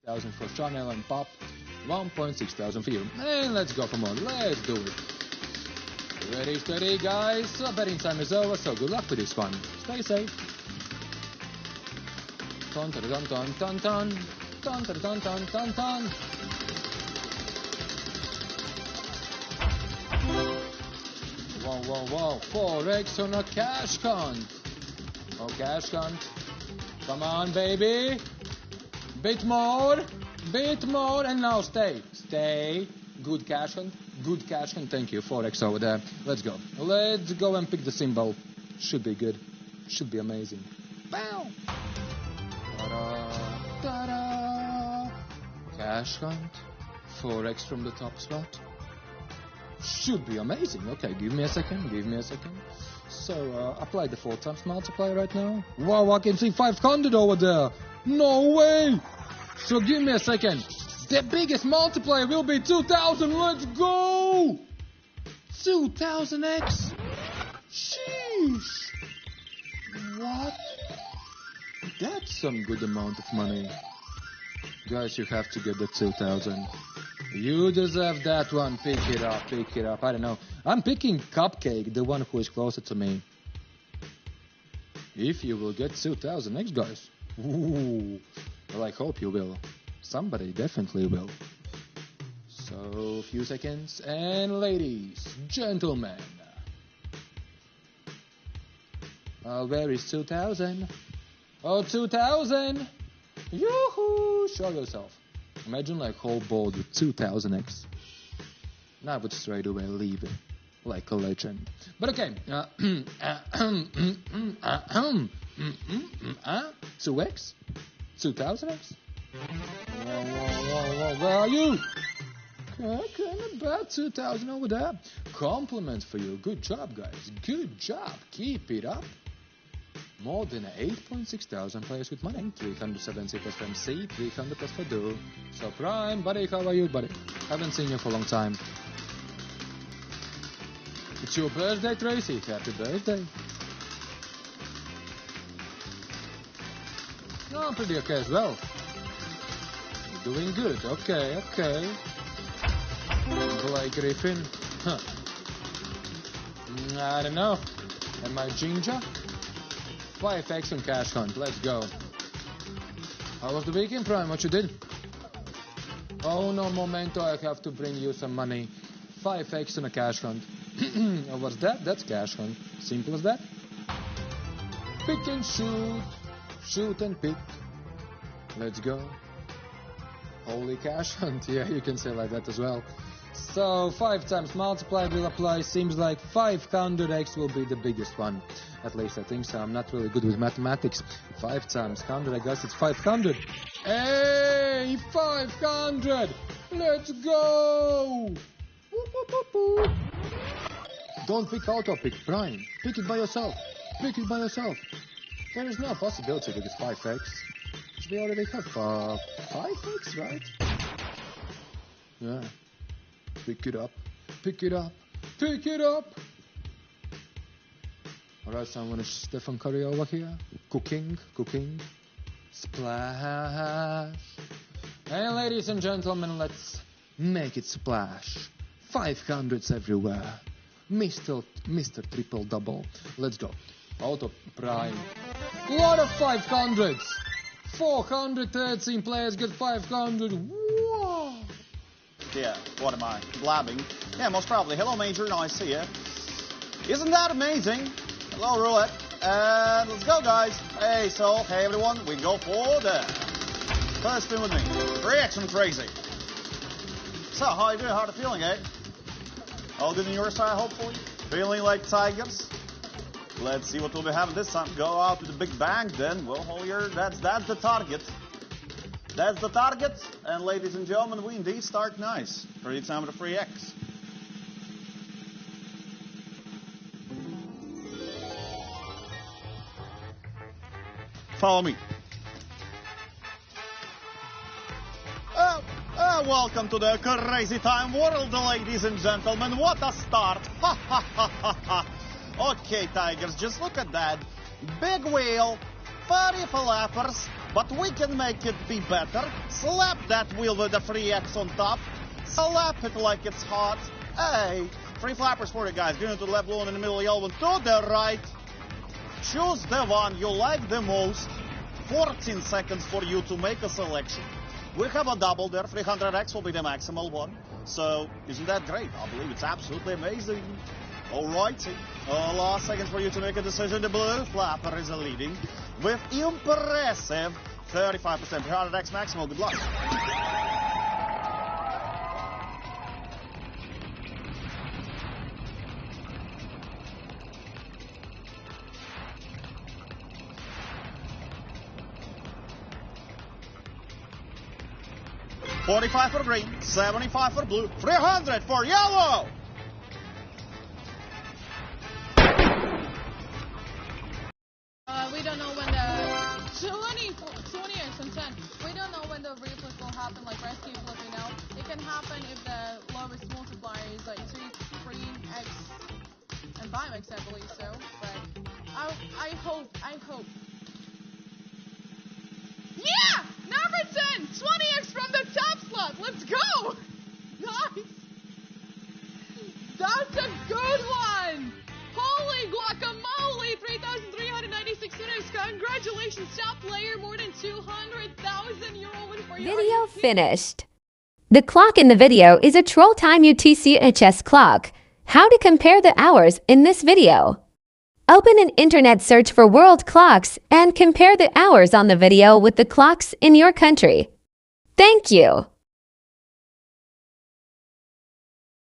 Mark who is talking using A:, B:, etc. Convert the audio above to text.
A: 1,000 for Chanel and Pop. 1,600 for you. And let's go for more. Let's do it. Ready, steady, guys. So betting time is over, so good luck for this one. Stay safe. Ton, ton, ton, ton, ton, ton. Ton, ton, ton, ton, ton, ton. Whoa, whoa, whoa. 4x on a cash count. Oh, cash count. Come on, baby. Bit more. Bit more. And now stay. Stay. Good cash count. Good cash count. Thank you. 4x over there. Let's go. Let's go and pick the symbol. Should be good. Should be amazing. Bow. Ta-da. Ta-da. Cash count. 4x from the top spot. Should be amazing. Okay, give me a second. Give me a second. So, apply the 4 times multiplier right now. Wow, I can see 500 over there. No way. So, give me a second. The biggest multiplier will be 2,000. Let's go. 2,000x. Sheesh. What? That's some good amount of money. Guys, you have to get the 2,000. You deserve that one. Pick it up, pick it up. I don't know. I'm picking Cupcake, the one who is closer to me. If you will get 2,000x, guys. Ooh. Well, I hope you will. Somebody definitely will. So, a few seconds. And ladies, gentlemen. Where is 2,000? Oh, 2,000! Yoo-hoo! Show yourself. Imagine like whole board with 2,000x. And I would straight away leave it like a legend. But okay. 2x? 2,000x? Whoa. Where are you? Okay, not bad. 2,000 over there. Compliment for you. Good job, guys. Good job. Keep it up. More than 8,600 players with money. 370 plus from C, 300 plus for Do. So Prime, buddy, how are you, buddy? Haven't seen you for a long time. It's your birthday, Tracy. Happy birthday. No, I'm pretty okay as well. You're doing good. Okay. Blake Griffin. Huh. I don't know. Am I ginger? 5x on cash hunt. Let's go. How was the weekend, Prime? What you did? Oh no, momento. I have to bring you some money. 5x on a cash hunt. Oh, what's that? That's cash hunt. Simple as that. Pick and shoot. Shoot and pick. Let's go. Holy cash hunt. Yeah, you can say like that as well. So 5 times multiply will apply. Seems like 500x will be the biggest one. At least I think so. I'm not really good with mathematics. 5 times 100, I guess it's 500. Hey, 500! Let's go! Whoop, whoop, whoop, whoop. Don't pick auto, pick Prime. Pick it by yourself. Pick it by yourself. There is no possibility to get 5x. We already have 5x, right? Yeah. Pick it up. Pick it up. Pick it up! Alright, so I'm gonna Stephen Curry over here. Cooking. Splash. And ladies and gentlemen, let's make it splash. 500s everywhere. Mr. Triple Double. Let's go. Auto Prime. Lot of 500s. 413 players get 500. Whoa.
B: Yeah, what am I? Blabbing? Yeah, most probably. Hello, Major. Nice to see you. Isn't that amazing? Hello, Roulette. And let's go, guys. Hey, everyone. We go for the first spin with me. Reaction crazy. So, how you doing? How are you feeling, eh? All good on your side, hopefully? Feeling like tigers? Let's see what we'll be having this time. Go out with a big bang, then. Well, that's the target. That's the target. And ladies and gentlemen, we indeed start nice. 3 times the free X. Follow me. Welcome to the crazy time world, ladies and gentlemen. What a start. Okay, Tigers, just look at that. Big wheel, 30 flappers, but we can make it be better. Slap that wheel with the 3X on top. Slap it like it's hot. Hey, three flappers for you guys. Green to the left, blue in the middle, yellow one to the right. Choose the one you like the most. 14 seconds for you to make a selection. We have a double there. 300X will be the maximal one. So, isn't that great? I believe it's absolutely amazing. Alrighty. Last seconds for you to make a decision. The blue flapper is leading with impressive 35%. 300X maximal. Good luck. $45 for green, $75 for blue, $300 for yellow.
C: We don't know when the 20x and 10. We don't know when the reflip will happen, like rescue flip, you know. It can happen if the lowest multiplier is like 2, 3x, and 5x, I believe so. But I hope. Yeah! Number 10! 20x from the top slot! Let's go! Nice! That's a good one! Holy guacamole! 3,396 units. Congratulations, top player. More than 200,000 euro win for you.
D: Video finished. The clock in the video is a Troll Time UTC-HS clock. How to compare the hours in this video. Open an internet search for world clocks and compare the hours on the video with the clocks in your country. Thank you.